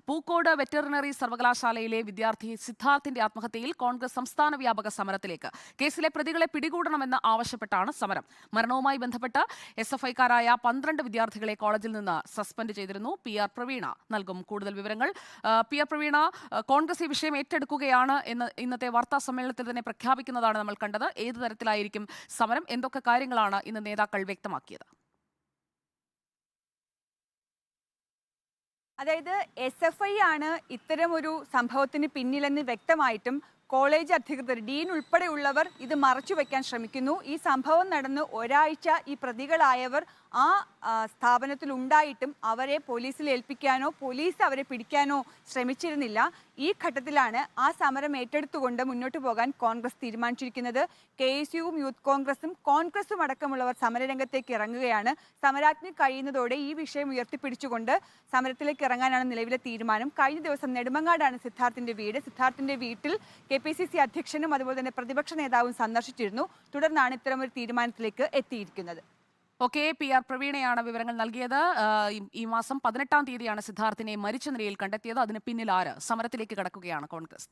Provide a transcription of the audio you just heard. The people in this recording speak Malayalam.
പൂക്കോട് വെറ്ററിനറി സർവകലാശാലയിലെ വിദ്യാർത്ഥി സിദ്ധാർത്ഥിന്റെ ആത്മഹത്യയിൽ കോൺഗ്രസ് സംസ്ഥാന വ്യാപക സമരത്തിലേക്ക്. കേസിലെ പ്രതികളെ പിടികൂടണമെന്ന് ആവശ്യപ്പെട്ടാണ് സമരം. മരണവുമായി ബന്ധപ്പെട്ട് SFIക്കാരായ 12 വിദ്യാർത്ഥികളെ കോളേജിൽ നിന്ന് സസ്പെൻഡ് ചെയ്തിരുന്നു. PR പ്രവീണ നൽകും കൂടുതൽ വിവരങ്ങൾ. PR പ്രവീണ, കോൺഗ്രസ് ഈ വിഷയം ഏറ്റെടുക്കുകയാണ് എന്ന് ഇന്നത്തെ വാർത്താ സമ്മേളനത്തിൽ തന്നെ പ്രഖ്യാപിക്കുന്നതാണ് നമ്മൾ കണ്ടത്. ഏത് തരത്തിലായിരിക്കും സമരം? എന്തൊക്കെ കാര്യങ്ങളാണ് ഇന്ന് നേതാക്കൾ വ്യക്തമാക്കിയത്? അതായത് SFI ആണ് ഇത്തരമൊരു സംഭവത്തിന് പിന്നിലെന്ന് വ്യക്തമായിട്ടും കോളേജ് അധികൃതർ, ഡീൻ ഉൾപ്പെടെയുള്ളവർ ഇത് മറച്ചുവെക്കാൻ ശ്രമിക്കുന്നു. ഈ സംഭവം നടന്ന് ഒരാഴ്ച ഈ പ്രതികളായവർ ആ സ്ഥാപനത്തിൽ ഉണ്ടായിട്ടും അവരെ പോലീസിൽ ഏൽപ്പിക്കാനോ പോലീസ് അവരെ പിടിക്കാനോ ശ്രമിച്ചിരുന്നില്ല. ഈ ഘട്ടത്തിലാണ് ആ സമരം ഏറ്റെടുത്തുകൊണ്ട് മുന്നോട്ട് പോകാൻ കോൺഗ്രസ് തീരുമാനിച്ചിരിക്കുന്നത്. KSUവും യൂത്ത് കോൺഗ്രസും അടക്കമുള്ളവർ സമരരംഗത്തേക്ക് ഇറങ്ങുകയാണ്. സമരാജ്ഞ കഴിയുന്നതോടെ ഈ വിഷയം ഉയർത്തിപ്പിടിച്ചുകൊണ്ട് സമരത്തിലേക്ക് ഇറങ്ങാനാണ് നിലവിലെ തീരുമാനം. കഴിഞ്ഞ ദിവസം നെടുമങ്ങാടാണ് സിദ്ധാർത്ഥിന്റെ വീട്. സിദ്ധാർത്ഥിന്റെ വീട്ടിൽ KPCC അധ്യക്ഷനും അതുപോലെ തന്നെ പ്രതിപക്ഷ നേതാവും സന്ദർശിച്ചിരുന്നു. തുടർന്നാണ് ഇത്തരമൊരു തീരുമാനത്തിലേക്ക് എത്തിയിരിക്കുന്നത്. ഓക്കെ, PR പ്രവീണയാണ് വിവരങ്ങൾ നൽകിയത്. ഈ മാസം 18-ാം തീയതിയാണ് സിദ്ധാർത്ഥിനെ മരിച്ച നിലയിൽ കണ്ടെത്തിയത്. അതിന് പിന്നിൽ ആര്? സമരത്തിലേക്ക് കടക്കുകയാണ് കോൺഗ്രസ്.